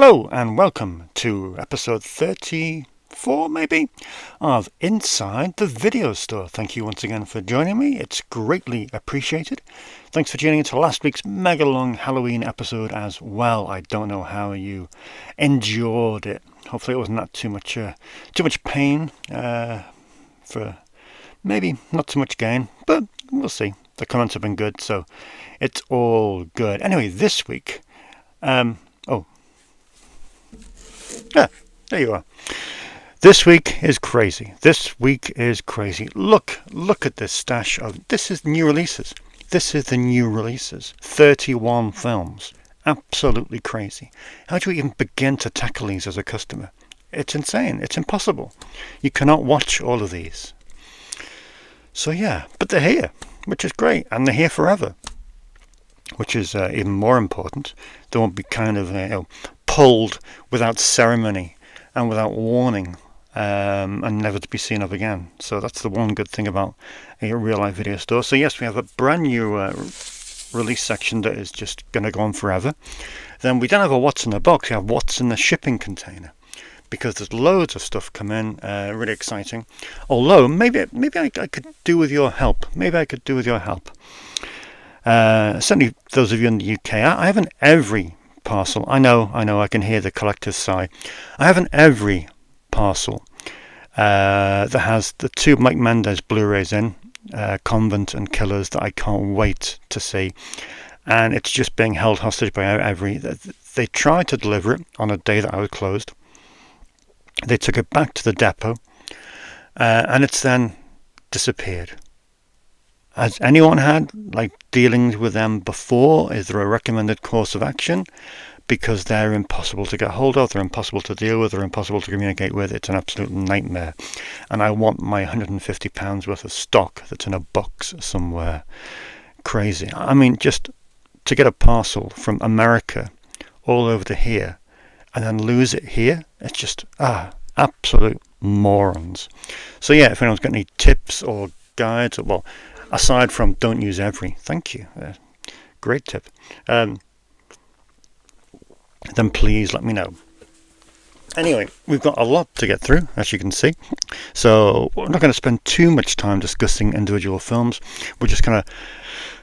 Hello and welcome to episode 34 maybe of Inside the Video Store. Thank you once again for joining me. It's greatly appreciated. Thanks for tuning into last week's mega long Halloween episode as well. I don't know how you endured it. Hopefully it wasn't that too much pain for maybe not too much gain, but we'll see. The comments have been good, so it's all good. Anyway, this week yeah, there you are. This week is crazy. Look at this stash of... This is new releases. 31 films. Absolutely crazy. How do we even begin to tackle these as a customer? It's insane. It's impossible. You cannot watch all of these. So yeah, but they're here, which is great. And they're here forever, which is even more important. They won't be kind of pulled without ceremony and without warning, and never to be seen of again. So that's the one good thing about a real life video store. So yes, we have a brand new release section that is just going to go on forever. Then we don't have a what's in the box, we have what's in the shipping container, because there's loads of stuff come in, really exciting. Although maybe I could do with your help. Certainly those of you in the UK, I haven't every parcel. I know, I can hear the collector's sigh. I haven't every parcel that has the two Mike Mendes Blu-rays in, Convent and Killers, that I can't wait to see. And it's just being held hostage by every... They tried to deliver it on a day that I was closed. They took it back to the depot, and it's then disappeared. Has anyone had dealings with them before? Is there a recommended course of action? Because they're impossible to get hold of, they're impossible to deal with, they're impossible to communicate with. It's an absolute nightmare. And I want my £150 worth of stock that's in a box somewhere. Crazy. I mean, just to get a parcel from America all over to here and then lose it here, it's just absolute morons. So yeah, if anyone's got any tips or guides, well, aside from don't use every, thank you, great tip, then please let me know. Anyway, we've got a lot to get through, as you can see, so we're not going to spend too much time discussing individual films. We're just going to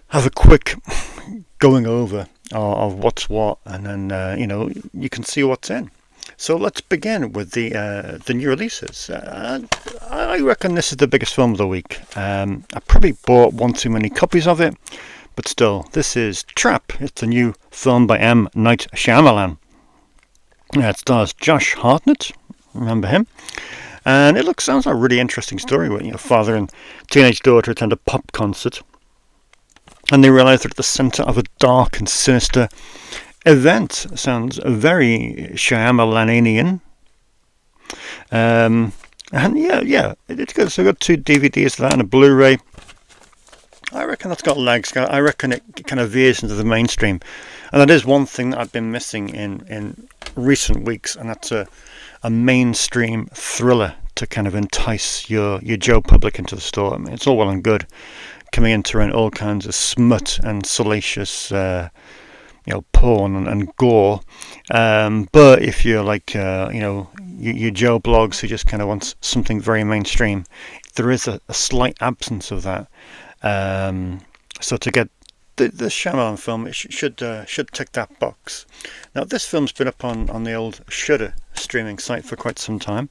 have a quick going over of what's what, and then you can see what's in. So let's begin with the new releases. I reckon this is the biggest film of the week. I probably bought one too many copies of it, but still, this is Trap. It's a new film by M. Night Shyamalan. It stars Josh Hartnett, remember him? And it sounds like a really interesting story where father and teenage daughter attend a pop concert, and they realise they're at the centre of a dark and sinister event. Sounds very Shyamalanian. And yeah, it's good. So I've got 2 DVDs of that and a Blu-ray. I reckon that's got legs. I reckon it kind of veers into the mainstream. And that is one thing that I've been missing in recent weeks, and that's a mainstream thriller to kind of entice your Joe public into the store. I mean, it's all well and good coming into all kinds of smut and salacious porn and gore, but if you're your Joe blogs who just kind of wants something very mainstream, there is a slight absence of that. So to get the Shyamalan film, it should tick that box. Now this film's been up on the old Shudder streaming site for quite some time,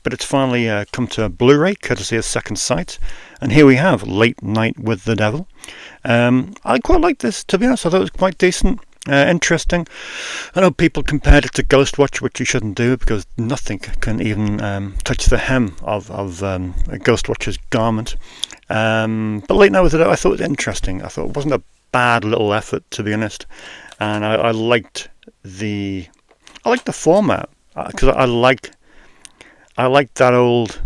but it's finally come to a Blu-ray courtesy of Second Sight, and here we have Late Night with the Devil. I quite like this, to be honest. I thought it was quite decent. Interesting. I know people compared it to Ghostwatch, which you shouldn't do because nothing can even touch the hem of Ghostwatch's garment. But Late Night with the Devil, I thought it was interesting. I thought it wasn't a bad little effort, to be honest, and I liked the format, because I like that old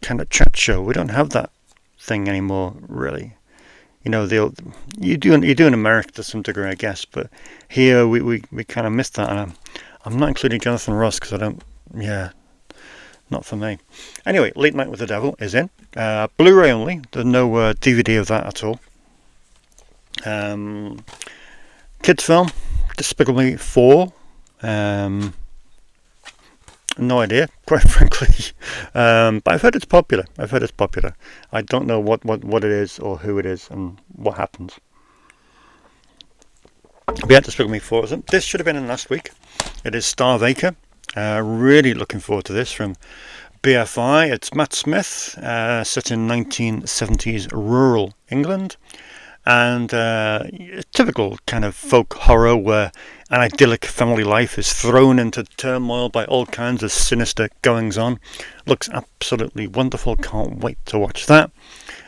kind of chat show. We don't have that thing anymore, really. You do in America to some degree, I guess, but here we kind of missed that, and I'm not including Jonathan Ross because I don't, not for me. Anyway, Late Night with the Devil is in Blu-ray only. There's no DVD of that at all. Kids film, Despicable Me 4 No idea, quite frankly. But I've heard it's popular. I don't know what it is or who it is and what happens. But yeah, just looking me forward to it. This should have been in last week. It is Starvaker. Really looking forward to this from BFI. It's Matt Smith, set in 1970s rural England. And typical kind of folk horror where an idyllic family life is thrown into turmoil by all kinds of sinister goings on. Looks absolutely wonderful. Can't wait to watch that.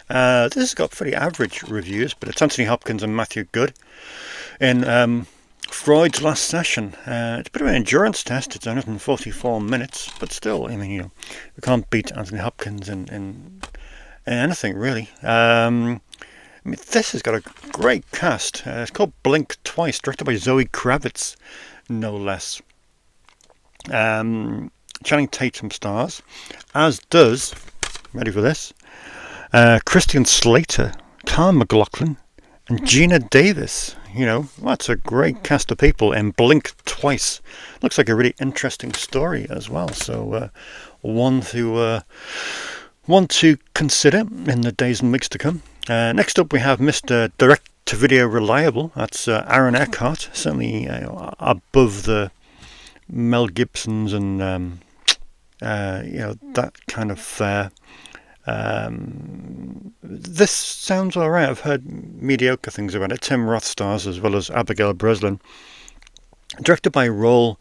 This has got pretty average reviews, but it's Anthony Hopkins and Matthew Good in Freud's Last Session. It's a bit of an endurance test. It's 144 minutes, but still, I mean, we can't beat Anthony Hopkins in anything really. I mean, this has got a great cast. It's called Blink Twice, directed by Zoe Kravitz, no less. Channing Tatum stars, as does, ready for this, Christian Slater, Kyle MacLachlan, and Gina Davis. That's a great cast of people in Blink Twice. Looks like a really interesting story as well. So one to consider in the days and weeks to come. Next up we have Mr. Direct-to-Video Reliable. That's Aaron Eckhart, certainly above the Mel Gibsons and that kind of fare. This sounds alright. I've heard mediocre things about it. Tim Roth stars as well as Abigail Breslin. Directed by Roel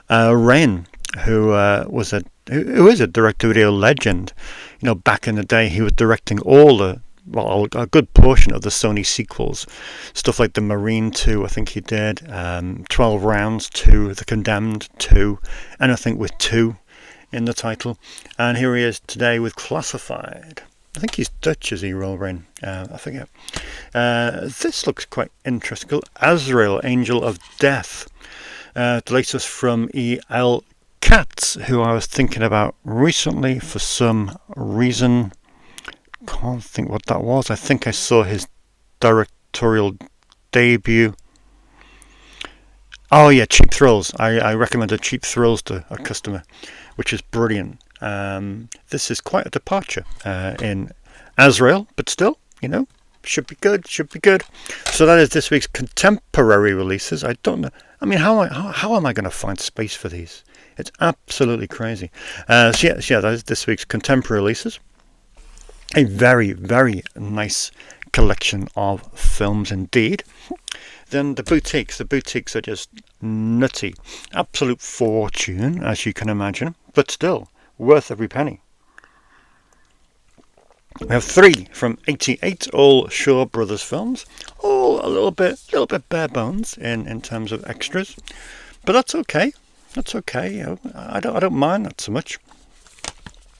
Wren, who is a direct-to-video legend. Back in the day, he was directing a good portion of the Sony sequels, stuff like The Marine 2, I think he did, 12 Rounds 2, The Condemned 2, anything with 2 in the title. And here he is today with Classified. I think he's Dutch, is he, Roel Wren? I forget. This looks quite interesting. Called Azrael, Angel of Death. The latest from E.L. Katz, who I was thinking about recently for some reason. Can't think what that was. I think I saw his directorial debut. Oh yeah, Cheap Thrills. I recommended Cheap Thrills to a customer, which is brilliant. This is quite a departure in Azrael, but still, should be good. So that is this week's contemporary releases. I don't know. I mean, how am I going to find space for these? It's absolutely crazy. That is this week's contemporary releases. A very, very nice collection of films indeed. Then the boutiques. The boutiques are just nutty. Absolute fortune, as you can imagine, but still worth every penny. We have 3 from 88, all Shaw Brothers films. All a little bit bare bones in terms of extras, but that's okay. I don't mind that so much.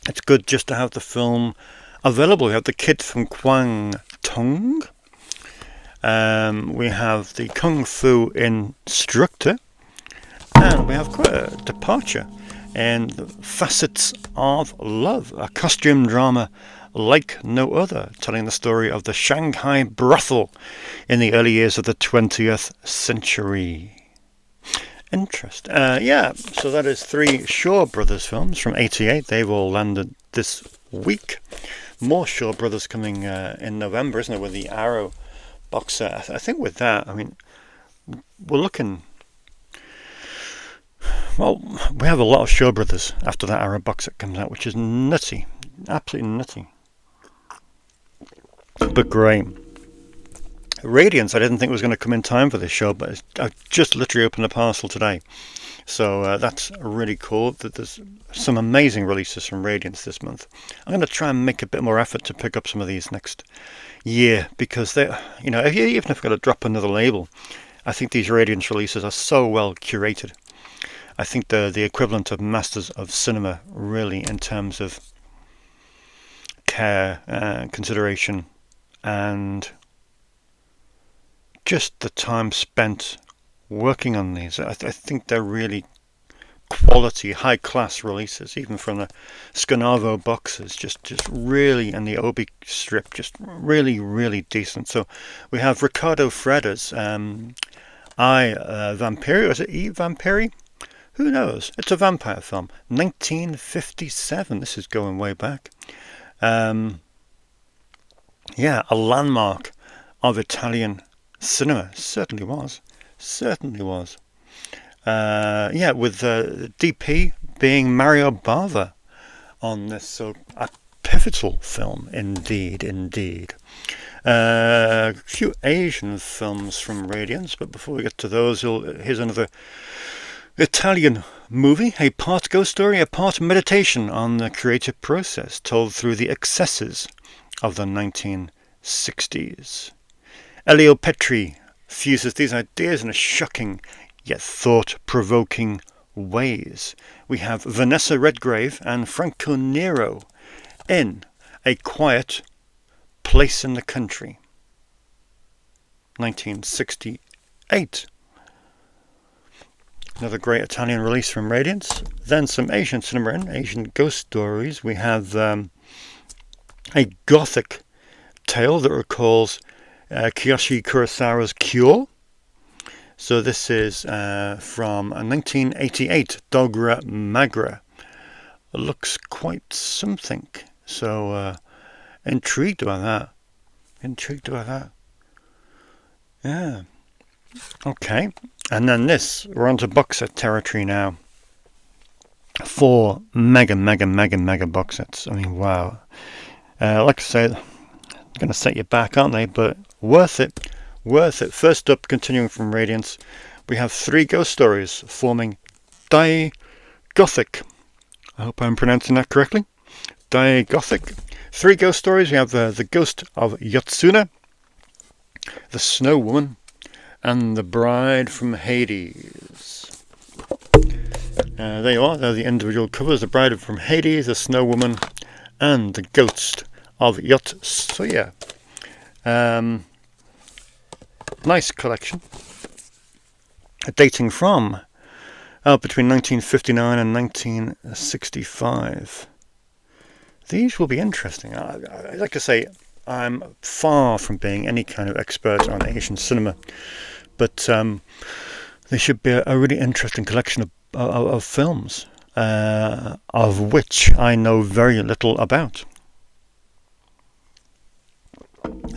It's good just to have the film available. We have The Kid from Kwang Tung. We have The Kung Fu Instructor. And we have quite a departure in Facets of Love, a costume drama like no other, telling the story of the Shanghai brothel in the early years of the 20th century. Interest. So that is 3 Shaw Brothers films from 88. They've all landed this week. More Shaw Brothers coming in November, isn't it, with the Arrow box set. I think with that, I mean, we're looking... Well, we have a lot of Shaw Brothers after that Arrow box set comes out, which is nutty. Absolutely nutty. But great. Radiance, I didn't think was going to come in time for this show, but I've just literally opened a parcel today. So that's really cool. There's some amazing releases from Radiance this month. I'm going to try and make a bit more effort to pick up some of these next year, because they, even if I've got to drop another label, I think these Radiance releases are so well curated. I think they're the equivalent of Masters of Cinema, really, in terms of care, consideration, and just the time spent working on these. I think they're really quality, high-class releases, even from the Scanavo boxes, just really, and the Obi strip, just really, really decent. So we have Ricardo Freda's I Vampiri, was it E Vampiri? Who knows? It's a vampire film. 1957. This is going way back. Yeah, a landmark of Italian cinema. Certainly was. Certainly was. Yeah, with DP being Mario Bava on this. So a pivotal film, indeed, indeed. A few Asian films from Radiance, but before we get to those, here's another Italian movie, a part ghost story, a part meditation on the creative process told through the excesses of the 1960s. Elio Petri fuses these ideas in a shocking yet thought-provoking ways. We have Vanessa Redgrave and Franco Nero in A Quiet Place in the Country, 1968. Another great Italian release from Radiance. Then some Asian cinema in, Asian ghost stories. We have a gothic tale that recalls Kiyoshi Kurosawa's Cure. So this is from 1988, Dogra Magra. It looks quite something. So intrigued about that. Intrigued about that. Yeah. Okay. And then this, we're on to box set territory now. 4 mega box sets. I mean, wow. Like I said, going to set you back, aren't they? But worth it. Worth it. First up, continuing from Radiance, we have 3 ghost stories forming Die Gothic. I hope I'm pronouncing that correctly. Die Gothic. 3 ghost stories. We have the Ghost of Yotsuna, the Snow Woman, and the Bride from Hades. There you are. They're the individual covers. The Bride from Hades, the Snow Woman, and the Ghost of Yotsuya. Nice collection. Dating from between 1959 and 1965. These will be interesting. I'd like to say I'm far from being any kind of expert on Asian cinema, but they should be a really interesting collection of films, of which I know very little about.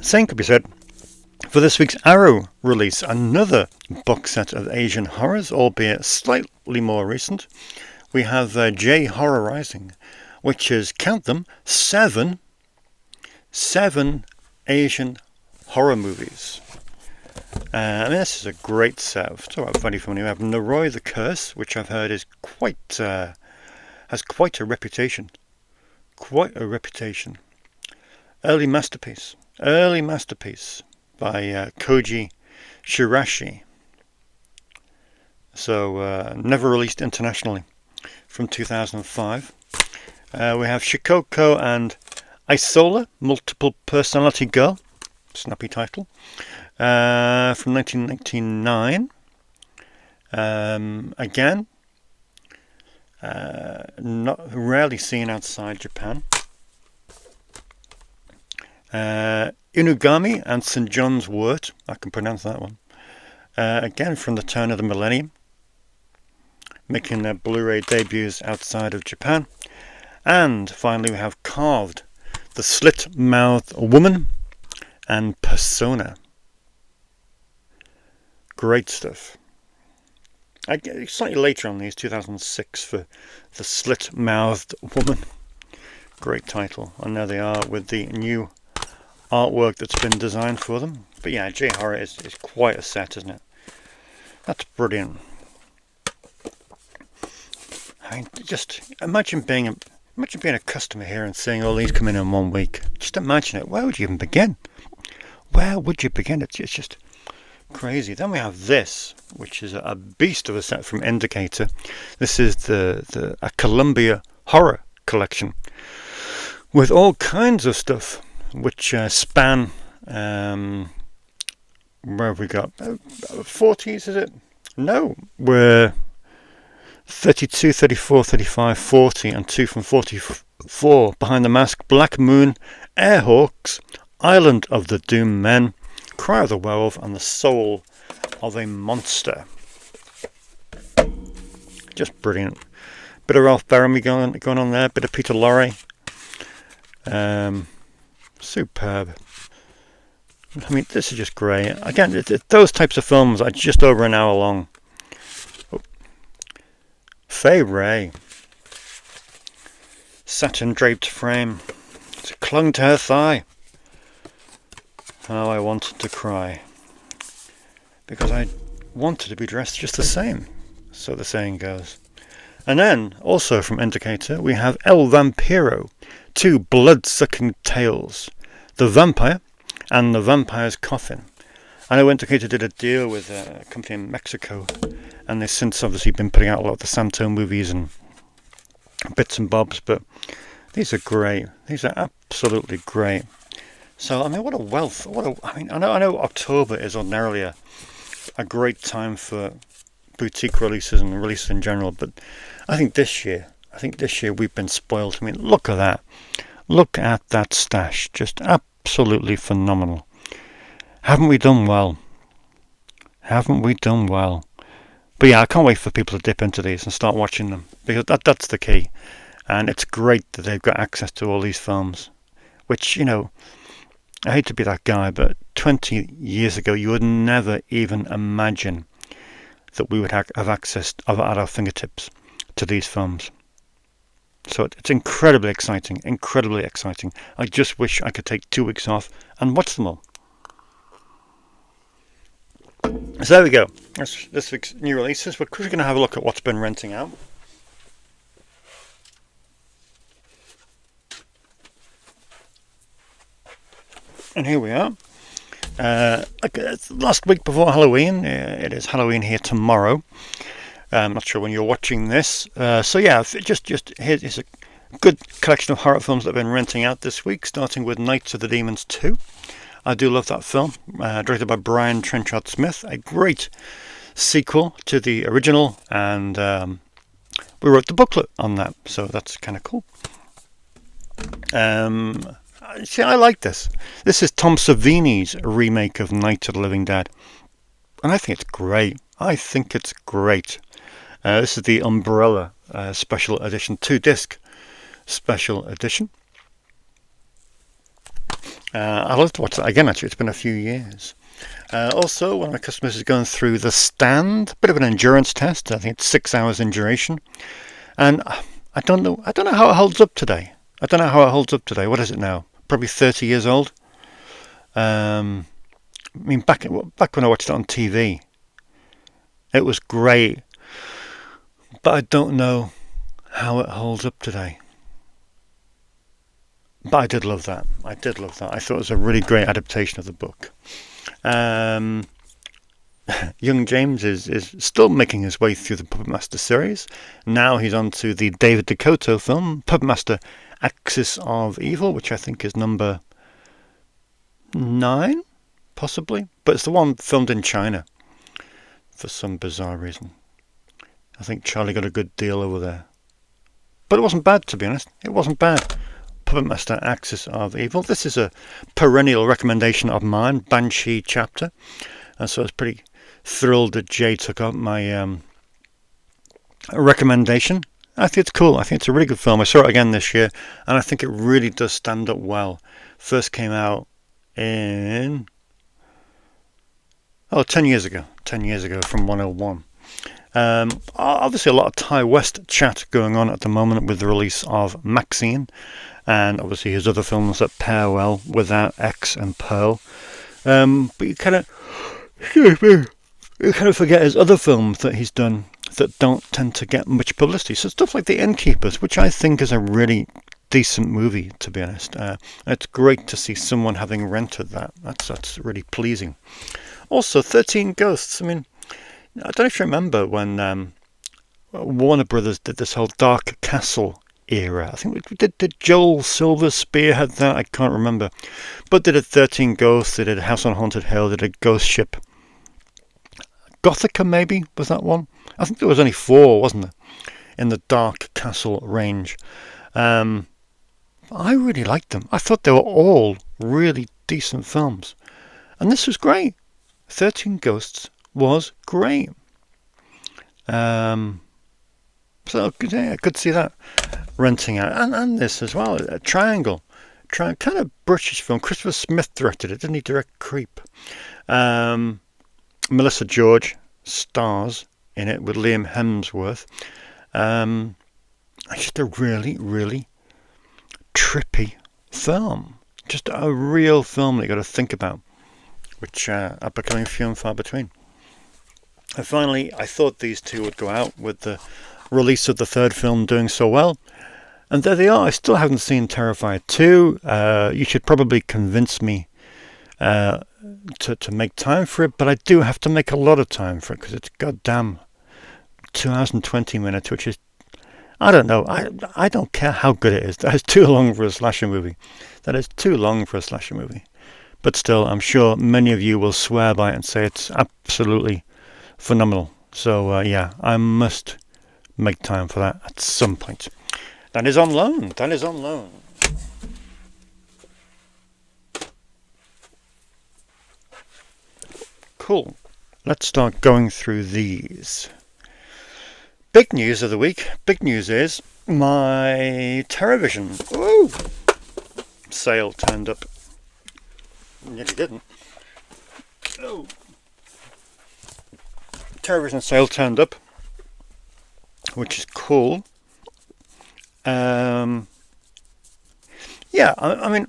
Same could be said for this week's Arrow release, another box set of Asian horrors, albeit slightly more recent. We have J Horror Rising, which is, count them, 7 Asian horror movies. I mean, this is a great set. Talk about value for money. We have Noroi the Curse, which I've heard is has quite a reputation. Quite a reputation. Early masterpiece by Koji Shirashi. So never released internationally, from 2005. We have Shikoko and Isola, Multiple Personality Girl, snappy title, from 1999. Again, not rarely seen outside Japan. Inugami and St. John's Wort, I can pronounce that one. Again, from the turn of the millennium, making their Blu-ray debuts outside of Japan. And finally we have Carved, The Slit-Mouthed Woman, and Persona. Great stuff. Slightly later on these, 2006, for The Slit-Mouthed Woman. Great title. And there they are with the new artwork that's been designed for them. But yeah, J-Horror is quite a set, isn't it? That's brilliant. I mean, just imagine being a customer here and seeing all these come in 1 week. Just imagine it. Where would you even begin? Where would you begin? It's just crazy. Then we have this, which is a beast of a set from Indicator. This is a Columbia horror collection with all kinds of stuff, which span, where have we got? 40s, is it? No, we're 32, 34, 35, 40, and 2 from 44. Behind the Mask, Black Moon, Airhawks, Island of the Doomed Men, Cry of the Werewolf, and The Soul of a Monster. Just brilliant. Bit of Ralph Bellamy going on there. Bit of Peter Lorre. Superb. I mean, this is just great. Again, those types of films are just over an hour long. Oh. Fay Wray. Satin draped frame. It clung to her thigh. Oh, I wanted to cry. Because I wanted to be dressed just the same. So the saying goes. And then, also from Indicator, we have El Vampiro. 2 blood-sucking tales. The Vampire and The Vampire's Coffin. I know Indicator did a deal with a company in Mexico, and they've since obviously been putting out a lot of the Santo movies and bits and bobs, but these are great. These are absolutely great. So, I mean, what a wealth. I know October is ordinarily a great time for boutique releases and releases in general, but I think this year we've been spoiled. I mean, look at that. Look at that stash. Just absolutely phenomenal. Haven't we done well? Haven't we done well? But yeah, I can't wait for people to dip into these and start watching them, because that's the key. And it's great that they've got access to all these films, which, you know, I hate to be that guy, but 20 years ago you would never even imagine that we would have access at our fingertips to these films. So it's incredibly exciting, incredibly exciting. I just wish I could take 2 weeks off and watch them all. So there we go. That's this week's new releases. We're quickly going to have a look at what's been renting out. And here we are. Last week before Halloween. It is Halloween here tomorrow. I'm not sure when you're watching this. So yeah, here's a good collection of horror films that I've been renting out this week, starting with Nights of the Demons 2. I do love that film, directed by Brian Trenchard Smith. A great sequel to the original, and we wrote the booklet on that, so that's kind of cool. See, I like this. This is Tom Savini's remake of Night of the Living Dead, and I think it's great. This is the Umbrella special edition, 2-disc special edition. I'd love to watch that again, actually. It's been a few years. Also, one of my customers is going through The Stand, a bit of an endurance test. I think it's 6 hours in duration. And I don't know how it holds up today. What is it now? Probably 30 years old. I mean, back when I watched it on TV, it was great. But I don't know how it holds up today. But I did love that. I thought it was a really great adaptation of the book. Young James is still making his way through the Puppet Master series. Now he's on to the David DeCoteau film, Puppet Master Axis of Evil, which I think is number 9, possibly. But it's the one filmed in China for some bizarre reason. I think Charlie got a good deal over there. But it wasn't bad, to be honest. It wasn't bad. Puppet Master Axis of Evil. This is a perennial recommendation of mine, Banshee chapter. And so I was pretty thrilled that Jay took up my recommendation. I think it's cool. I think it's a really good film. I saw it again this year, and I think it really does stand up well. First came out in 10 years ago. 10 years ago from 101. Obviously a lot of Ty West chat going on at the moment with the release of Maxine, and obviously his other films that pair well with that, X and Pearl. But you kind of forget his other films that he's done that don't tend to get much publicity. So stuff like The Innkeepers, which I think is a really decent movie, to be honest. It's great to see someone having rented that. That's really pleasing. Also, 13 Ghosts. I mean, I don't know if you remember when Warner Brothers did this whole Dark Castle era. I think did Joel Silver spearhead that? I can't remember. But they did 13 Ghosts, they did House on Haunted Hill, they did Ghost Ship. Gothica, maybe, was that one? I think there was only 4, wasn't there, in the Dark Castle range. I really liked them. I thought they were all really decent films. And this was great. 13 Ghosts was great. So yeah, I could see that renting out, and this as well. A Triangle, kind of British film. Christopher Smith directed it, didn't he? Direct Creep. Melissa George stars in it with Liam Hemsworth. Just a really, really trippy film. Just a real film that you got to think about, which are becoming few and far between. And finally, I thought these two would go out with the release of the third film doing so well. And there they are. I still haven't seen Terrifier 2. You should probably convince me to make time for it, but I do have to make a lot of time for it because it's goddamn 2 hours and 20 minutes, which is, I don't know. I don't care how good it is. That is too long for a slasher movie. That is too long for a slasher movie. But still, I'm sure many of you will swear by it and say it's absolutely phenomenal. So yeah, I must make time for that at some point. That is on loan. That is on loan. Cool. Let's start going through these. Big news of the week. Big news is my Teravision sale turned up. Nearly didn't. Oh. Teravision sale turned up, which is cool. Yeah, I mean,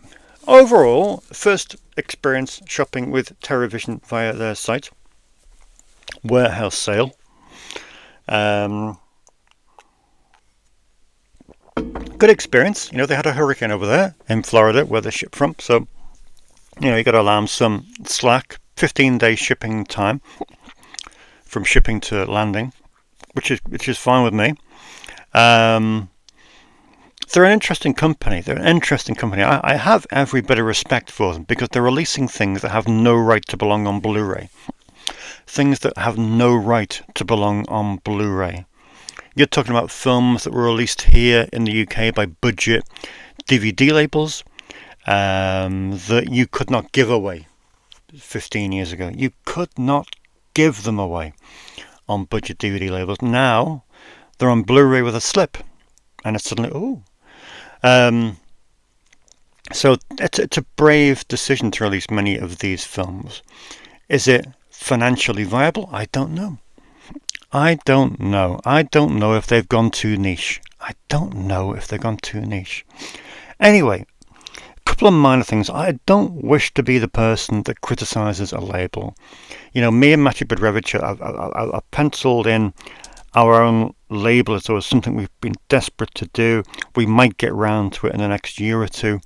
overall, first experience shopping with Teravision via their site. Warehouse sale. Good experience. You know, they had a hurricane over there in Florida where they ship from, so you know, you got to allow them some slack. 15-day shipping time from shipping to landing, which is fine with me. They're an interesting company. I have every bit of respect for them because they're releasing things that have no right to belong on Blu-ray. Things that have no right to belong on Blu-ray. You're talking about films that were released here in the UK by budget DVD labels that you could not give away 15 years ago. You could not give them away on budget DVD labels. Now they're on Blu-ray with a slip, and it's suddenly so it's a brave decision to release many of these films. Is it financially viable? I don't know. I don't know if they've gone too niche. Anyway, a couple of minor things. I don't wish to be the person that criticises a label. You know, me and Matthew Bedrevich have penciled in our own label as though it's something we've been desperate to do. We might get round to it in the next year or two.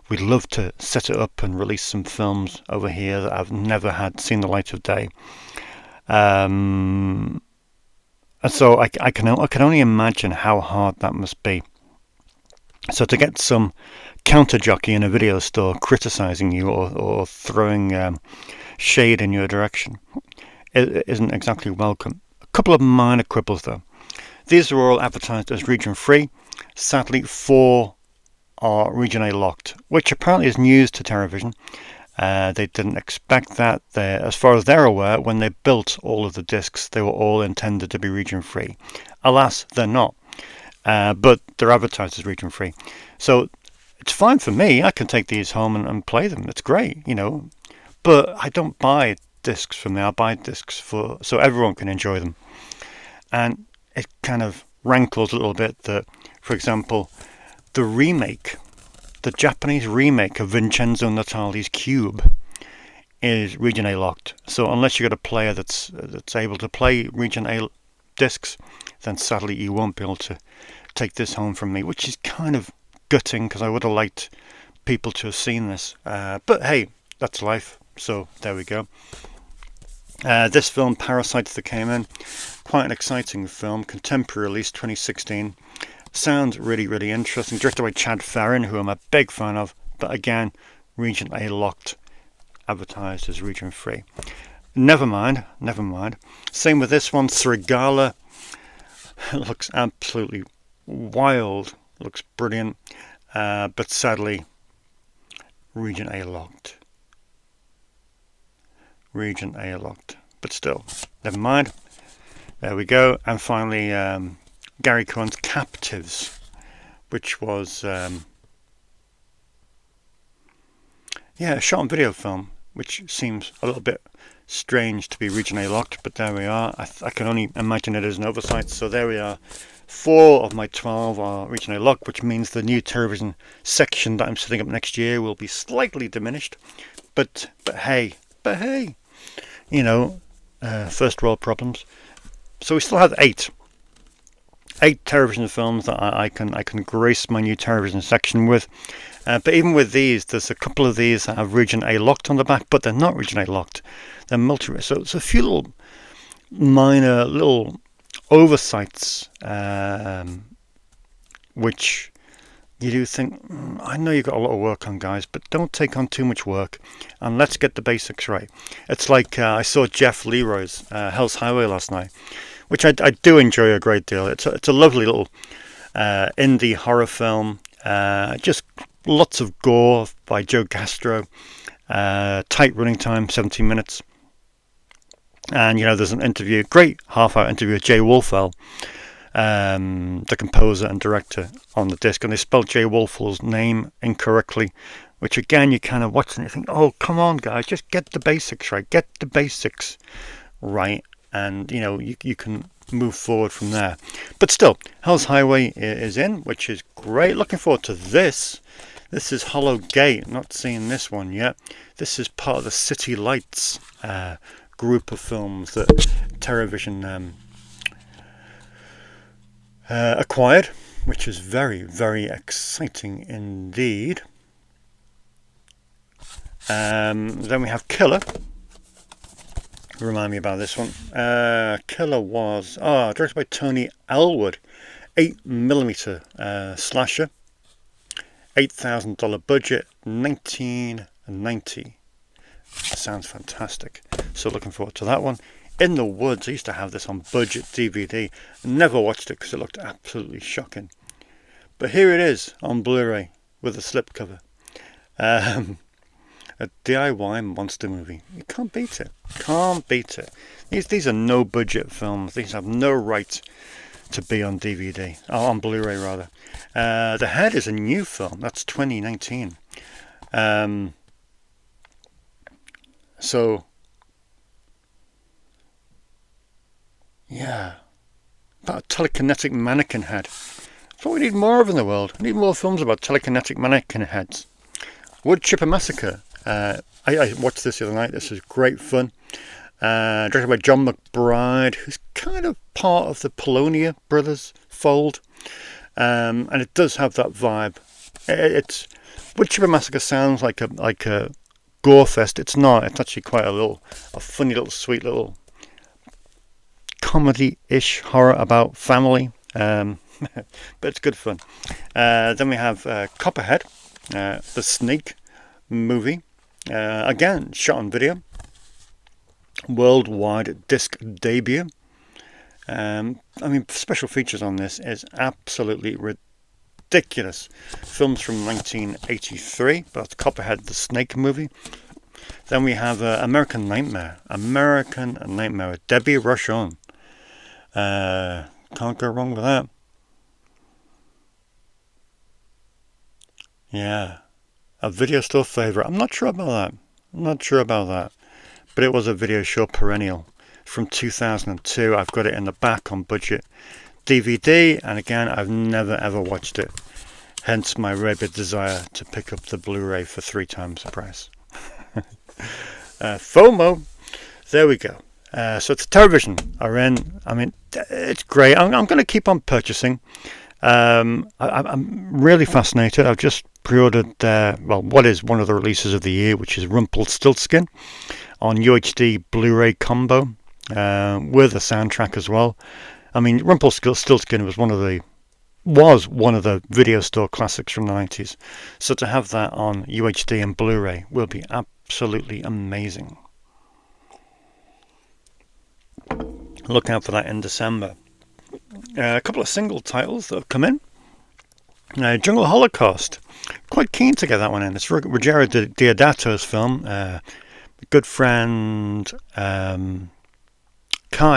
We'd love to set it up and release some films over here that I've never had seen the light of day. And so I can only imagine how hard that must be. So to get some counter jockey in a video store criticising you or throwing shade in your direction isn't exactly welcome. A couple of minor quibbles though. These are all advertised as region free. Sadly, 4 are region A locked, which apparently is news to Teravision. They didn't expect that. As far as they're aware, when they built all of the discs, they were all intended to be region free. Alas, they're not. But they're advertised as region free. So it's fine for me. I can take these home and play them. It's great, you know. But I don't buy discs from there. I buy discs so everyone can enjoy them. And it kind of rankles a little bit that, for example, the Japanese remake of Vincenzo Natali's Cube is region A locked. So unless you've got a player that's able to play region A discs, then sadly you won't be able to take this home from me, which is kind of gutting because I would have liked people to have seen this. But hey, that's life. So there we go. This film, Parasites That Came In, quite an exciting film, contemporary release, 2016. Sounds really, really interesting. Directed by Chad Farron, who I'm a big fan of, but again, region A locked, advertised as region free. Never mind. Same with this one, Srigala. Looks absolutely wild. Looks brilliant, but sadly, region A locked. Region A locked, but still, never mind. There we go. And finally, Gary Cohen's Captives, which was a shot on video film, which seems a little bit strange to be regionally locked, but there we are. I can only imagine it as an oversight. So there we are. 4 of my 12 are regionally locked, which means the new Teravision section that I'm setting up next year will be slightly diminished. But hey, you know, first world problems. So we still have 8 Teravision films that I can grace my new Teravision section with. But even with these, there's a couple of these that have region A locked on the back, but they're not region A locked. They're multi. So it's a few little minor little oversights, which you do think, I know you've got a lot of work on, guys, but don't take on too much work, and let's get the basics right. It's like I saw Jeff Leroy's Hell's Highway last night, which I do enjoy a great deal. It's a lovely little indie horror film, just lots of gore by Joe Castro, tight running time, 17 minutes. And, you know, there's an interview, great half-hour interview with Jay Wolfell, the composer and director, on the disc. And they spelled Jay Wolfell's name incorrectly, which, again, you kind of watch and you think, oh, come on, guys, just get the basics right. Get the basics right. And, you know, you can move forward from there. But still, Hell's Highway is in, which is great. Looking forward to this. This is Hollow Gate. Not seeing this one yet. This is part of the City Lights group of films that Teravision acquired, which is very, very exciting indeed. Then we have Killer. Remind me about this one. Killer was directed by Tony Elwood, 8mm slasher, $8,000 budget, 1990. Sounds fantastic. So looking forward to that one. In the Woods, I used to have this on budget DVD. Never watched it because it looked absolutely shocking. But here it is on Blu-ray with a slipcover. A DIY monster movie. You can't beat it. Can't beat it. These are no budget films. These have no right to be on DVD. On Blu-ray rather. The Head is a new film. That's 2019. So, yeah, about a telekinetic mannequin head. That's what we need more of in the world. We need more films about telekinetic mannequin heads. Wood Chipper Massacre. I watched this the other night. This is great fun. Directed by John McBride, who's kind of part of the Polonia brothers fold. And it does have that vibe. It's Wood Chipper Massacre sounds like a gore fest. It's not. It's actually quite a funny little, sweet little comedy-ish horror about family. But it's good fun. Then we have Copperhead, the Snake movie. Again, shot on video. Worldwide disc debut. I mean, special features on this is absolutely ridiculous. Films from 1983, but that's Copperhead, the Snake movie. Then we have American Nightmare. American Nightmare with Debbie Rochon. Can't go wrong with that. Yeah. A video store favourite. I'm not sure about that. But it was a video store perennial from 2002. I've got it in the back on budget DVD. And again, I've never ever watched it. Hence my rabid desire to pick up the Blu-ray for 3 times the price. FOMO. There we go. So it's Teravision are in. I mean, it's great. I'm going to keep on purchasing. I'm really fascinated. I've just pre-ordered what is one of the releases of the year, which is Rumpelstiltskin on UHD Blu-ray combo with a soundtrack as well. I mean, Rumpelstiltskin was one of the video store classics from the 90s. So to have that on UHD and Blu-ray will be absolutely amazing. Look out for that in December. A couple of single titles that have come in. Jungle Holocaust. Quite keen to get that one in. It's Ruggero Deodato's film. Good friend Kai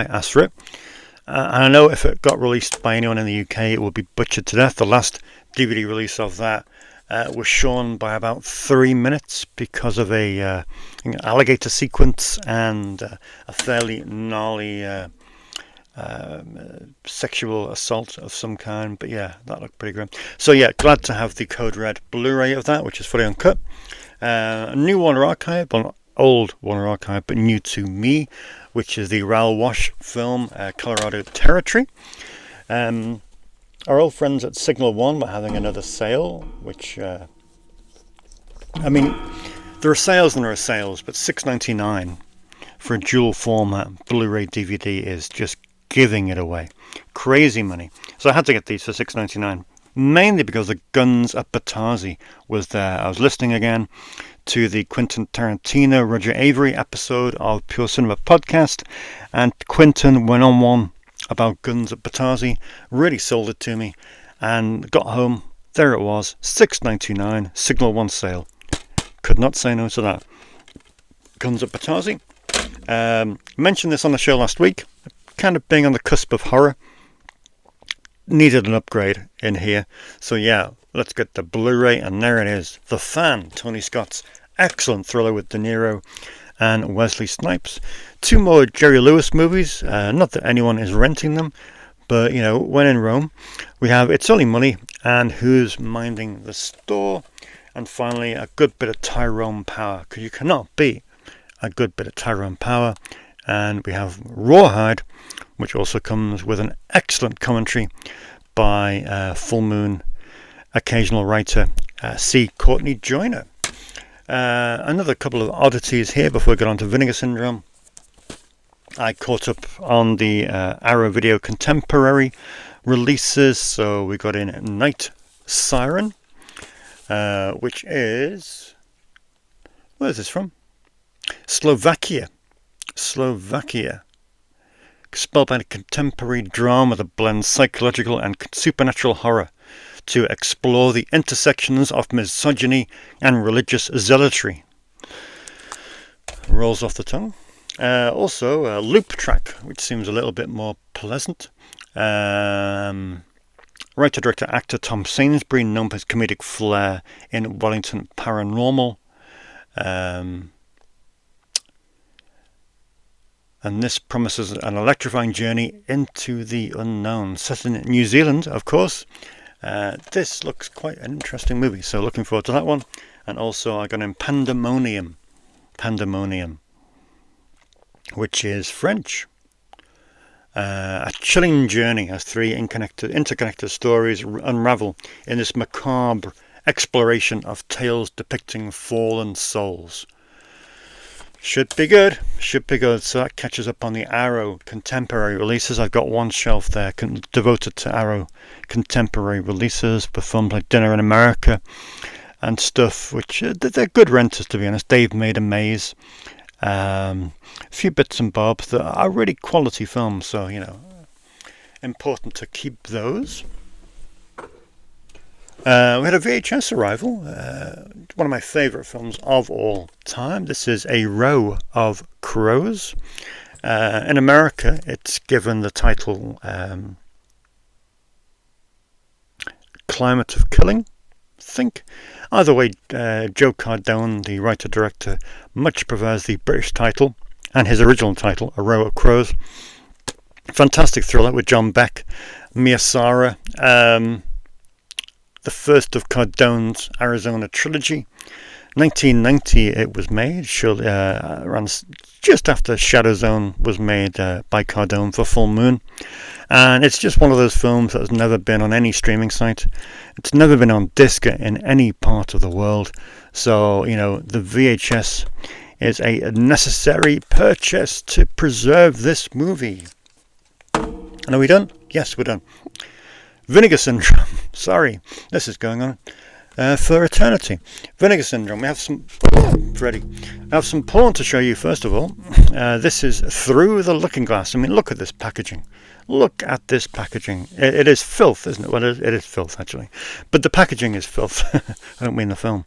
asked for it. And I know if it got released by anyone in the UK, it would be butchered to death. The last DVD release of that was shown by about 3 minutes because of an alligator sequence and a fairly gnarly sexual assault of some kind. But yeah, that looked pretty grim. So yeah, glad to have the Code Red Blu-ray of that, which is fully uncut. A new Warner Archive, well, not old Warner Archive, but new to me, which is the Raoul Walsh film, Colorado Territory. Our old friends at Signal One were having another sale, which, I mean, there are sales and there are sales, but $6.99 for a dual format Blu-ray DVD is just giving it away. Crazy money. So I had to get these for $6.99, mainly because the Guns at Batazi was there. I was listening again to the Quentin Tarantino, Roger Avery episode of Pure Cinema Podcast, and Quentin went on one about Guns at Batazi, really sold it to me, and got home, there it was, $6.99, Signal One sale. Could not say no to that. Guns at Batazi. Mentioned this on the show last week, kind of being on the cusp of horror. Needed an upgrade in here, so yeah, let's get the Blu-ray, and there it is. The Fan, Tony Scott's excellent thriller with De Niro and Wesley Snipes. 2 more Jerry Lewis movies, not that anyone is renting them, but you know, when in Rome. We have It's Only Money and Who's Minding the Store, and finally a good bit of Tyrone Power, because you cannot beat a good bit of Tyrone Power. And we have Rawhide, which also comes with an excellent commentary by Full Moon occasional writer C. Courtney Joyner. Another couple of oddities here before we get on to Vinegar Syndrome. I caught up on the Arrow Video Contemporary releases, so we got in Night Siren, which is... where is this from? Slovakia. Spellbound contemporary drama that blends psychological and supernatural horror to explore the intersections of misogyny and religious zealotry. Rolls off the tongue. Also, a Loop Track, which seems a little bit more pleasant. Writer, director, actor Tom Sainsbury, known for his comedic flair in Wellington Paranormal. And this promises an electrifying journey into the unknown, set in New Zealand, of course. This looks quite an interesting movie, so looking forward to that one. And also I got in Pandemonium, which is French. A chilling journey as 3 interconnected stories unravel in this macabre exploration of tales depicting fallen souls. Should be good. So that catches up on the Arrow contemporary releases. I've got one shelf there devoted to Arrow contemporary releases for films like Dinner in America and stuff, which they're good renters, to be honest. Dave Made a Maze. A few bits and bobs that are really quality films, so, you know, important to keep those. We had a VHS arrival, one of my favourite films of all time. This is A Row of Crows. In America, it's given the title Climate of Killing, I think. Either way, Joe Cardone, the writer-director, much prefers the British title and his original title, A Row of Crows. Fantastic thriller with John Beck, Mia Sara. The first of Cardone's Arizona trilogy. 1990 it was made, around just after Shadow Zone was made by Cardone for Full Moon. And it's just one of those films that has never been on any streaming site. It's never been on disc in any part of the world. So, you know, the VHS is a necessary purchase to preserve this movie. And are we done? Yes, we're done. Vinegar Syndrome. Sorry, this is going on for eternity. Vinegar Syndrome. We have some... Ready. I have some porn to show you, first of all. This is Through the Looking Glass. I mean, look at this packaging. Look at this packaging. It is filth, isn't it? Well, it is filth, actually. But the packaging is filth. I don't mean the film.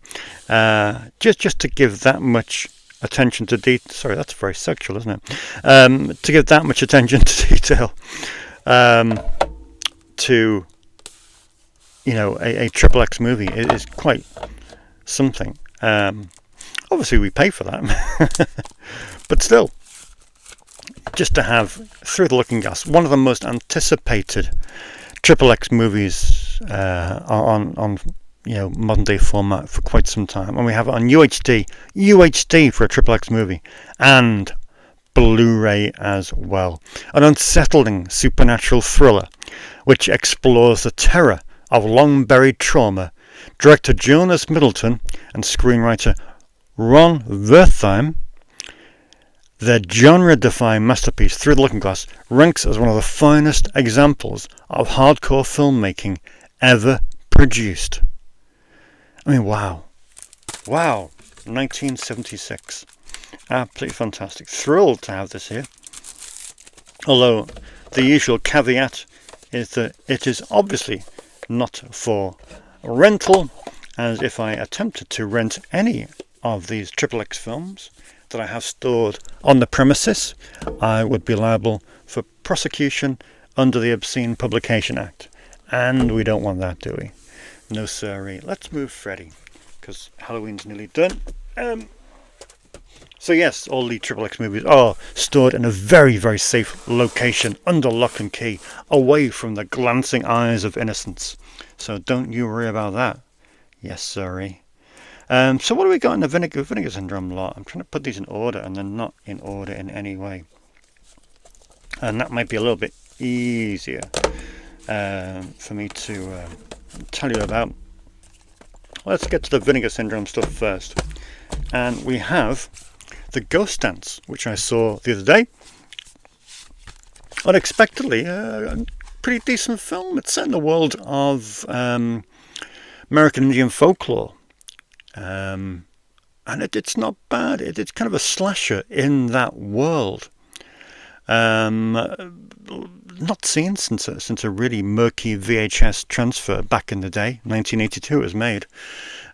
Just to give that much attention to detail. Sorry, that's very sexual, isn't it? To give that much attention to detail. to, you know, a triple X movie is quite something. Obviously, we pay for that, but still, just to have Through the Looking Glass, one of the most anticipated triple X movies on you know, modern day format for quite some time, and we have it on UHD for a triple X movie, and Blu-ray as well. An unsettling supernatural thriller which explores the terror of long-buried trauma. Director Jonas Middleton and screenwriter Ron Wertheim, their genre-defying masterpiece Through the Looking Glass ranks as one of the finest examples of hardcore filmmaking ever produced. I mean, wow, 1976. Absolutely fantastic. Thrilled to have this here. Although the usual caveat is that it is obviously not for rental, as if I attempted to rent any of these XXX films that I have stored on the premises, I would be liable for prosecution under the Obscene Publication Act. And we don't want that, do we? No sirree. Let's move Freddy, because Halloween's nearly done. So yes, all the XXX movies are stored in a very, very safe location, under lock and key, away from the glancing eyes of innocence. So don't you worry about that. Yes, sirree. So what do we got in the Vinegar Syndrome lot? I'm trying to put these in order, and they're not in order in any way. And that might be a little bit easier for me to tell you about. Let's get to the Vinegar Syndrome stuff first. And we have The Ghost Dance, which I saw the other day. Unexpectedly, a pretty decent film. It's set in the world of American Indian folklore. And it's not bad. It's kind of a slasher in that world. Not seen since a really murky VHS transfer back in the day. 1982 it was made.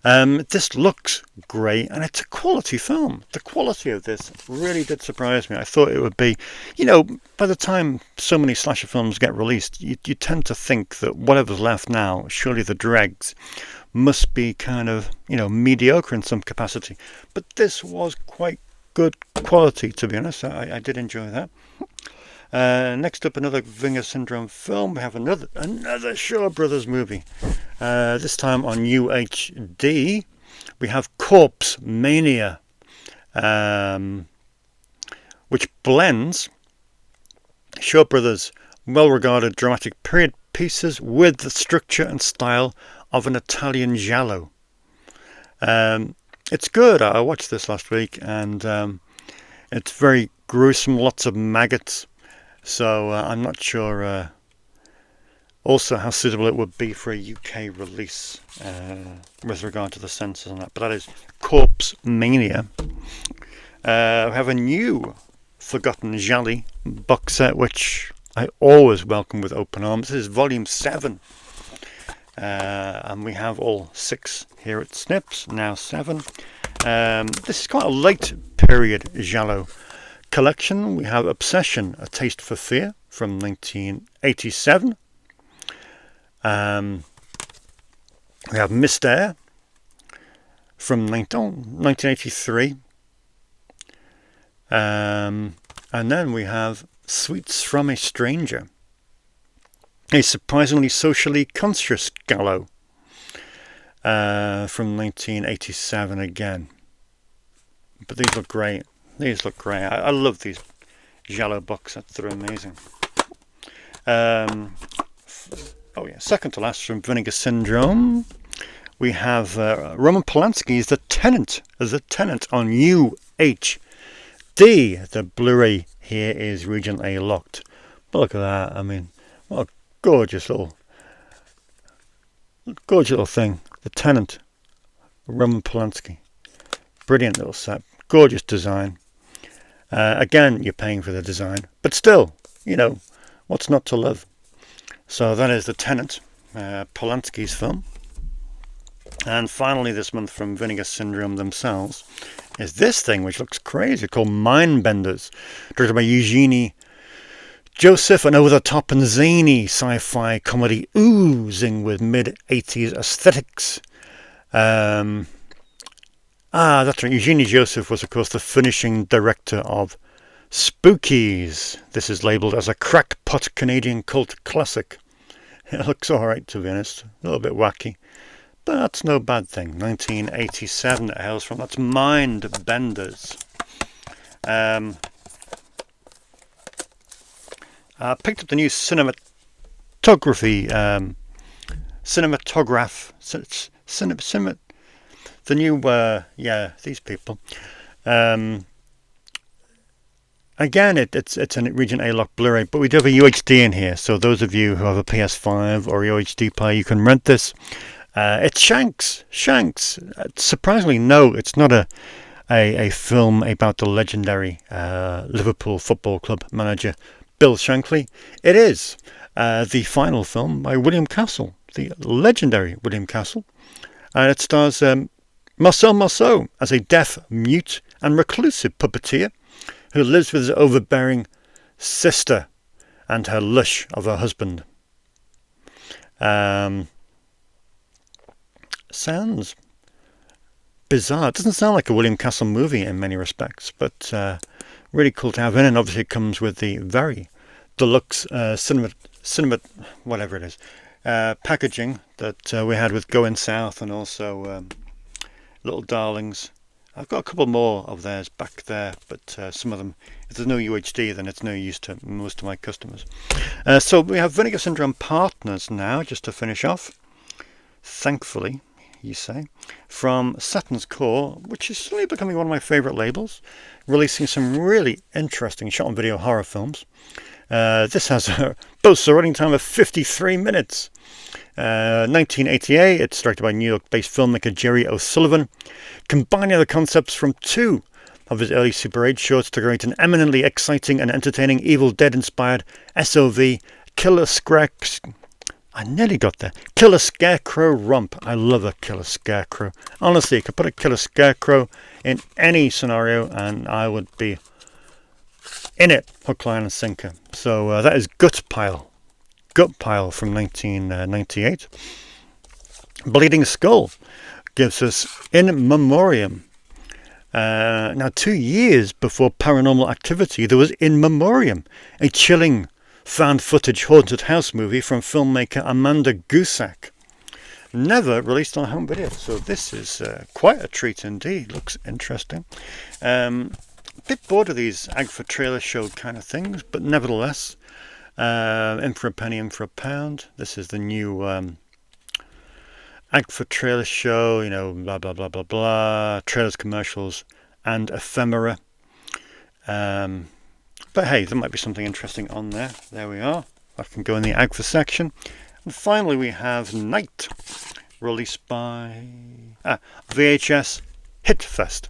This looks great, and it's a quality film. The quality of this really did surprise me. I thought it would be, you know, by the time so many slasher films get released, you tend to think that whatever's left now, surely the dregs, must be kind of, you know, mediocre in some capacity. But this was quite good quality, to be honest. I did enjoy that. Next up, another Vinegar Syndrome film. We have another Shaw Brothers movie. This time on UHD. We have Corpse Mania, which blends Shaw Brothers' well-regarded dramatic period pieces with the structure and style of an Italian giallo. It's good. I watched this last week, and it's very gruesome, lots of maggots. So I'm not sure also how suitable it would be for a UK release with regard to the censors and that. But that is Corpse Mania. We have a new Forgotten Jali box set, which I always welcome with open arms. This is volume 7. And we have all 6 here at Snips, now 7. This is quite a late period giallo collection. We have Obsession, A Taste for Fear from 1987. We have Mystère from 1983. And then we have Sweets from a Stranger, a surprisingly socially conscious giallo from 1987 again. But these look great. These look great. I love these giallo box sets. They're amazing. Second to last from Vinegar Syndrome, we have Roman Polanski's The Tenant as a Tenant on UHD. The Blu-ray here is Region A locked. But look at that. I mean, what a gorgeous little thing. The Tenant, Roman Polanski. Brilliant little set. Gorgeous design. Again, you're paying for the design, but still, you know, what's not to love? So that is The Tenant, Polanski's film. And finally this month from Vinegar Syndrome themselves is this thing, which looks crazy, called Mindbenders, directed by Eugenie Joseph, an over-the-top and zany sci-fi comedy oozing with mid-80s aesthetics. That's right. Eugenie Joseph was, of course, the finishing director of Spookies. This is labelled as a crackpot Canadian cult classic. It looks alright, to be honest. A little bit wacky. But that's no bad thing. 1987 it hails from. That's Mind Benders. I picked up the new the new, these people. Again, it's an Region A lock Blu-ray, but we do have a UHD in here. So those of you who have a PS5 or UHD player, you can rent this. It's Shanks. Surprisingly, no, it's not a film about the legendary Liverpool Football Club manager Bill Shankly. It is the final film by William Castle, the legendary William Castle, and it stars Marcel Marceau as a deaf, mute, and reclusive puppeteer who lives with his overbearing sister and her lush of a husband. Sounds bizarre. It doesn't sound like a William Castle movie in many respects, but really cool to have in. And obviously it comes with the very deluxe cinema whatever it is packaging that we had with Going South, and also Little Darlings. I've got a couple more of theirs back there, but some of them, if there's no UHD, then it's no use to most of my customers. So we have Vinegar Syndrome Partners now, just to finish off. Thankfully, you say, from Saturn's Core, which is slowly becoming one of my favourite labels, releasing some really interesting shot-on-video horror films. This has boasts a running time of 53 minutes. 1988, it's directed by New York-based filmmaker Jerry O'Sullivan, combining the concepts from two of his early Super 8 shorts to create an eminently exciting and entertaining Evil Dead-inspired SOV Killer Scarecrow romp. I love a Killer Scarecrow. Honestly, you could put a Killer Scarecrow in any scenario and I would be in it, hook, line and sinker. So that is Gut Pile from 1998. Bleeding Skull gives us In Memoriam. Now, 2 years before Paranormal Activity, there was In Memoriam, a chilling found footage haunted house movie from filmmaker Amanda Gusak. Never released on home video, so this is quite a treat indeed. Looks interesting. A bit bored of these Agfa trailer show kind of things, but nevertheless, in for a penny, in for a pound. This is the new Agfa trailer show, blah blah blah blah blah, trailers, commercials and ephemera. But hey, there might be something interesting on there. There we are. I can go in the Agfa section. And finally we have Night, released by VHS Hitfest,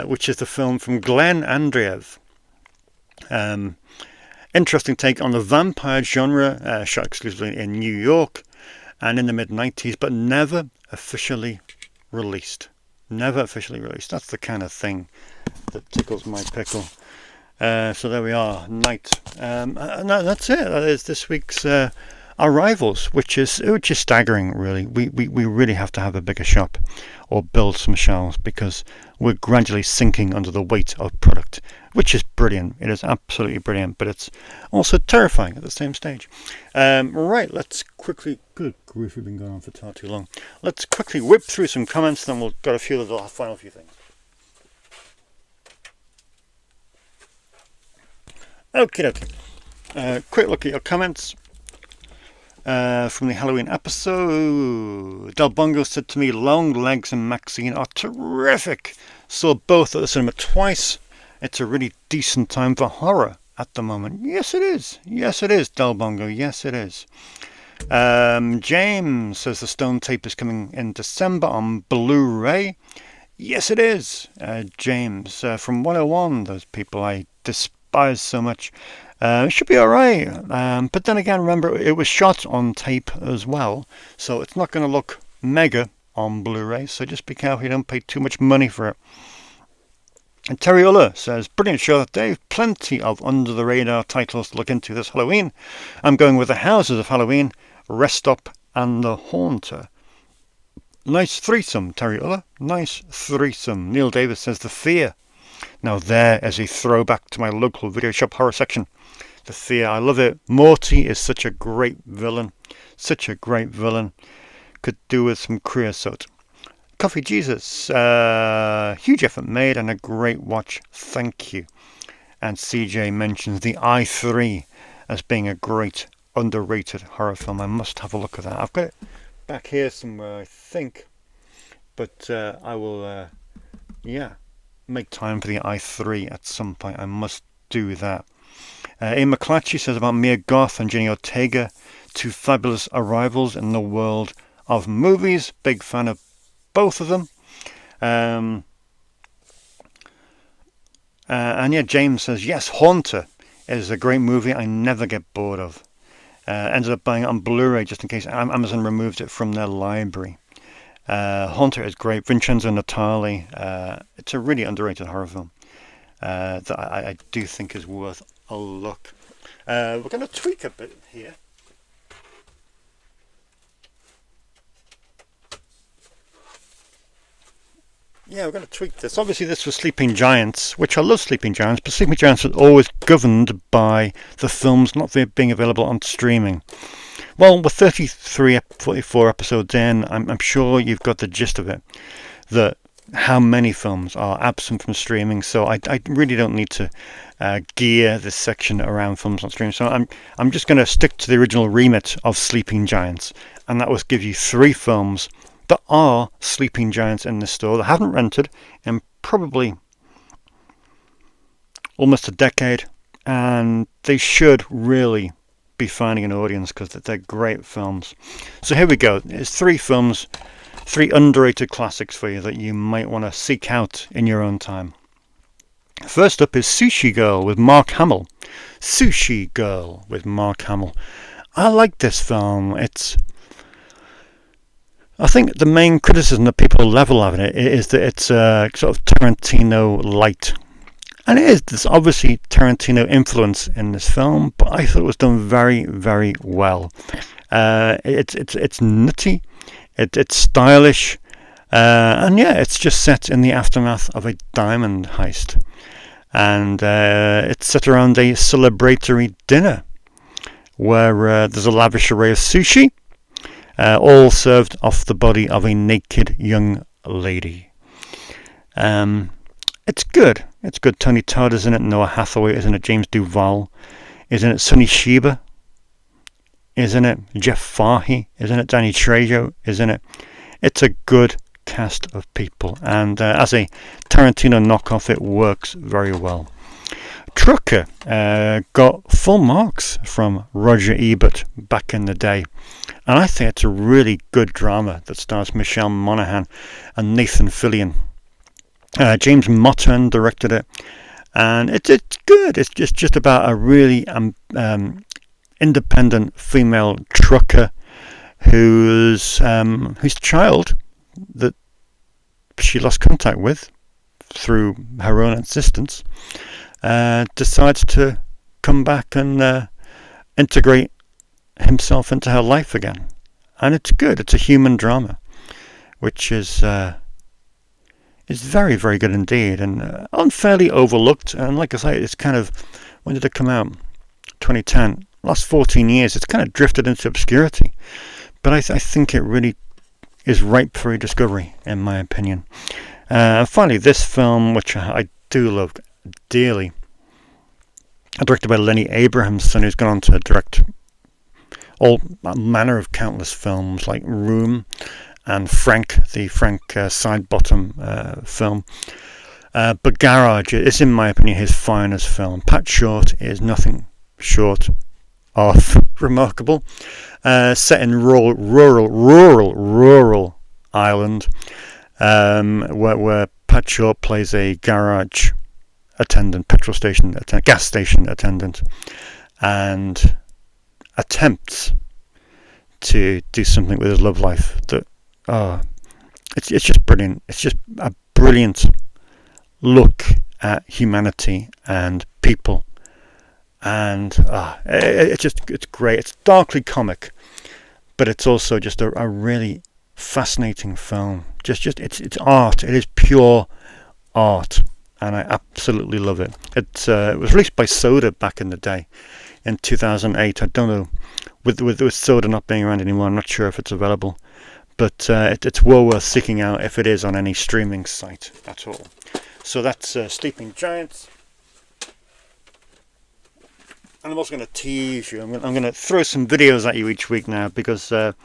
which is the film from Glenn Andreev. Interesting take on the vampire genre, shot exclusively in New York and in the mid-90s, but never officially released. That's the kind of thing that tickles my pickle. So there we are, Night. And that's it. That is this week's arrivals, which is staggering, really. We really have to have a bigger shop or build some shelves, because we're gradually sinking under the weight of product, which is brilliant. It is absolutely brilliant, but it's also terrifying at the same stage. Right, let's quickly... Good grief, we've been going on for far too long. Let's quickly whip through some comments, then we'll got a few of the final few things. Okay. Quick look at your comments from the Halloween episode. Del Bongo said to me, Long Legs and Maxine are terrific. Saw both at the cinema twice. It's a really decent time for horror at the moment. Yes, it is, Del Bongo. Yes, it is. James says the Stone Tape is coming in December on Blu-ray. Yes, it is. James from 101, those people I despise so much. It should be alright, but then again, remember, it was shot on tape as well, so it's not going to look mega on Blu-ray, so just be careful you don't pay too much money for it. And Terry Uller says, brilliant show, Dave. Plenty of under-the-radar titles to look into this Halloween. I'm going with The Houses of Halloween, Rest Stop, and The Haunter. Nice threesome, Terry Uller. Nice threesome. Neil Davis says, The Fear. Now there is a throwback to my local video shop horror section. The Fear, I love it. Morty is such a great villain. Such a great villain. Could do with some creosote. Coffee Jesus, huge effort made and a great watch, thank you. And CJ mentions the I3 as being a great underrated horror film. I must have a look at that. I've got it back here somewhere, I think, but I will make time for the I3 at some point. I must do that. Ian McClatchy says about Mia Goth and Jenny Ortega, two fabulous arrivals in the world of movies. Big fan of both of them. And James says, yes, Haunter is a great movie I never get bored of. Ended up buying it on Blu-ray just in case Amazon removed it from their library. Haunter is great. Vincenzo Natali. It's a really underrated horror film that I do think is worth a look. We're going to tweak a bit here. Yeah, we're going to tweak this. Obviously, this was Sleeping Giants, which I love Sleeping Giants, but Sleeping Giants was always governed by the films not being available on streaming. Well, with 44 episodes in, I'm sure you've got the gist of it, that how many films are absent from streaming, so I really don't need to gear this section around films on streaming. So I'm just going to stick to the original remit of Sleeping Giants, and that was give you 3 films that are Sleeping Giants in the store that haven't rented in probably almost a decade, and they should really be finding an audience because they're great films. So here we go. It's 3 films, 3 underrated classics for you that you might want to seek out in your own time. First up is Sushi Girl with Mark Hamill. Sushi Girl with Mark Hamill. I like this film. I think the main criticism that people level at it is that it's sort of Tarantino light. And it is. There's obviously Tarantino influence in this film, but I thought it was done very, very well. It's nutty, it's stylish, and yeah, it's just set in the aftermath of a diamond heist. And it's set around a celebratory dinner where there's a lavish array of sushi, all served off the body of a naked young lady. It's good. It's good. Tony Todd is in it. Noah Hathaway is in it. James Duval is in it. Sonny Shiba is in it. Jeff Fahey is in it. Danny Trejo is in it. It's a good cast of people. And as a Tarantino knockoff, it works very well. Trucker got full marks from Roger Ebert back in the day. And I think it's a really good drama that stars Michelle Monaghan and Nathan Fillion. James Motten directed it, and it's good. It's just about a really independent female trucker whose child that she lost contact with through her own insistence decides to come back and integrate himself into her life again. And it's good. It's a human drama, which is very, very good indeed, and unfairly overlooked. And like I say, it's kind of, when did it come out? 2010. Last 14 years, it's kind of drifted into obscurity. But I think it really is ripe for rediscovery, in my opinion. Finally, this film, which I do love dearly, directed by Lenny Abrahamson, who's gone on to direct all manner of countless films like Room and Frank, the Frank Sidebottom film. But Garage is, in my opinion, his finest film. Pat Short is nothing short of remarkable. Set in rural Ireland, where Pat Short plays a garage attendant, gas station attendant, and attempts to do something with his love life that it's just brilliant. It's just a brilliant look at humanity and people. And it's great. It's darkly comic, but it's also just a really fascinating film. It's art. It is pure art, and I absolutely love it. It was released by Soda back in the day, in 2008. I don't know, with Soda not being around anymore, I'm not sure if it's available, but it's well worth seeking out if it is on any streaming site at all. So that's Sleeping Giants. And I'm also going to tease you. I'm going to throw some videos at you each week now, because I've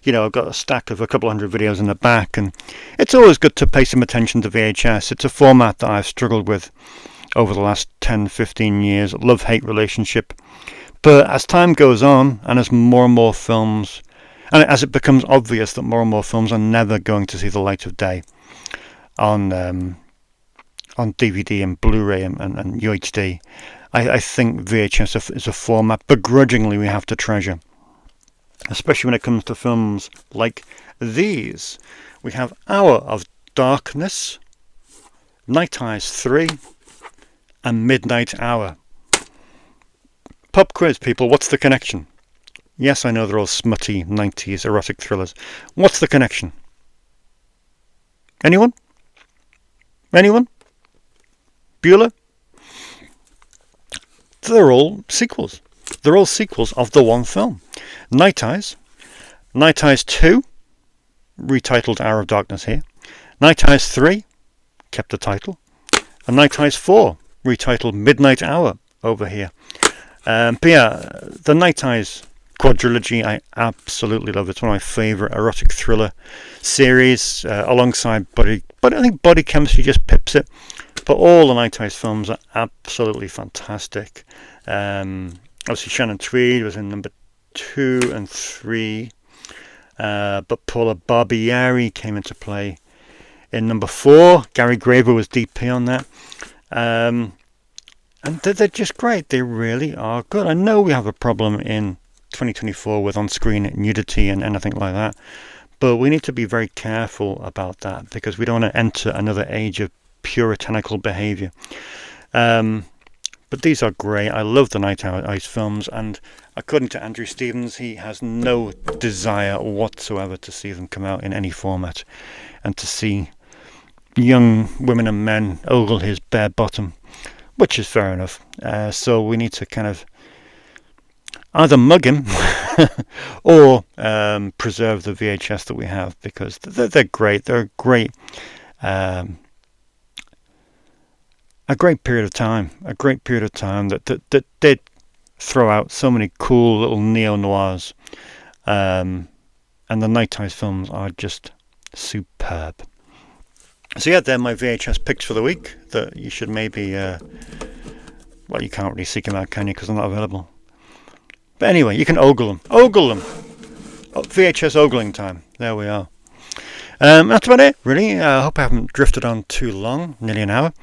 got a stack of a couple hundred videos in the back, and it's always good to pay some attention to VHS. It's a format that I've struggled with over the last 10-15 years. Love-hate relationship. But as time goes on, and as more and more films, and as it becomes obvious that more and more films are never going to see the light of day on DVD and Blu-ray and UHD, I think VHS is a format begrudgingly we have to treasure, especially when it comes to films like these. We have Hour of Darkness, Night Eyes 3, and Midnight Hour. Pub quiz, people. What's the connection? Yes, I know they're all smutty 90s erotic thrillers. What's the connection? Anyone? Bueller? They're all sequels. They're all sequels of the one film. Night Eyes 2, retitled Hour of Darkness here. Night Eyes 3, kept the title. And Night Eyes 4, retitled Midnight Hour over here. But yeah, the Night Eyes quadrilogy I absolutely love. It's one of my favourite erotic thriller series, alongside Body. But I think Body Chemistry just pips it. But all the Night Eyes films are absolutely fantastic. Obviously Shannon Tweed was in number 2 and 3. But Paula Barbieri came into play in number 4. Gary Graver was DP on that. And they're just great. They really are good. I know we have a problem in 2024 with on-screen nudity and anything like that, but we need to be very careful about that, because we don't want to enter another age of puritanical behaviour. But these are great. I love the Night Eyes films, and according to Andrew Stevens, he has no desire whatsoever to see them come out in any format, and to see young women and men ogle his bare bottom, which is fair enough. So we need to kind of either mug him or preserve the VHS that we have, because they're great. They're great. A great period of time that did throw out so many cool little neo-noirs, and the Night Eyes films are just superb. So yeah, they're my VHS picks for the week that you should maybe, well, you can't really seek them out, can you, because they're not available. But anyway, you can ogle them. VHS ogling time. There we are. That's about it, really. I hope I haven't drifted on too long, nearly an hour.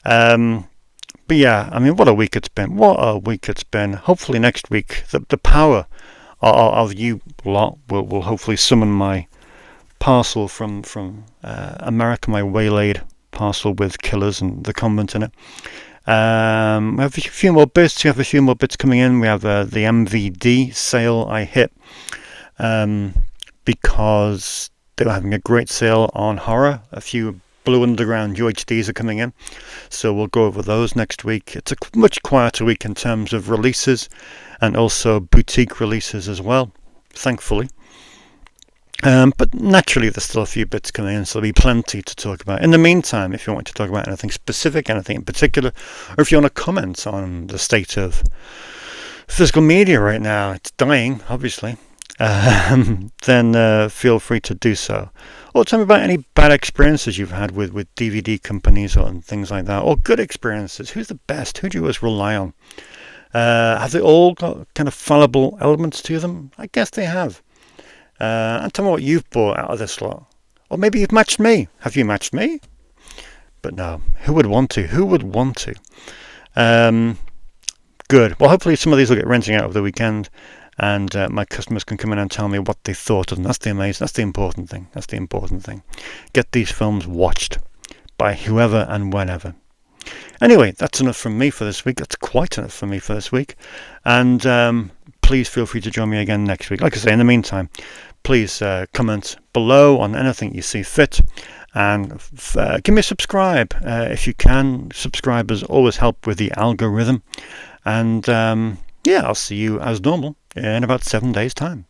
But yeah, I mean, what a week it's been. Hopefully next week, the power of you lot will hopefully summon my parcel from America, my waylaid parcel with Killers and The Convent in it. We have a few more bits. We have a few more bits coming in. We have the MVD sale I hit because they were having a great sale on horror. A few Blue Underground UHDs are coming in, so we'll go over those next week. It's a much quieter week in terms of releases, and also boutique releases as well, thankfully. But naturally there's still a few bits coming in, so there'll be plenty to talk about. In the meantime, if you want to talk about anything specific, anything in particular, or if you want to comment on the state of physical media right now, it's dying, obviously, then feel free to do so. Or tell me about any bad experiences you've had with DVD companies or things like that, or good experiences. Who's the best? Who do you always rely on? Have they all got kind of fallible elements to them? I guess they have. And tell me what you've bought out of this lot. Or maybe you've matched me. Have you matched me? But no, who would want to? Good. Well, hopefully some of these will get renting out over the weekend, and my customers can come in and tell me what they thought of them. That's the important thing. Get these films watched by whoever and whenever. Anyway, that's enough from me for this week. That's quite enough from me for this week. And please feel free to join me again next week. Like I say, in the meantime, please comment below on anything you see fit. And give me a subscribe if you can. Subscribers always help with the algorithm. And yeah, I'll see you as normal in about 7 days' time.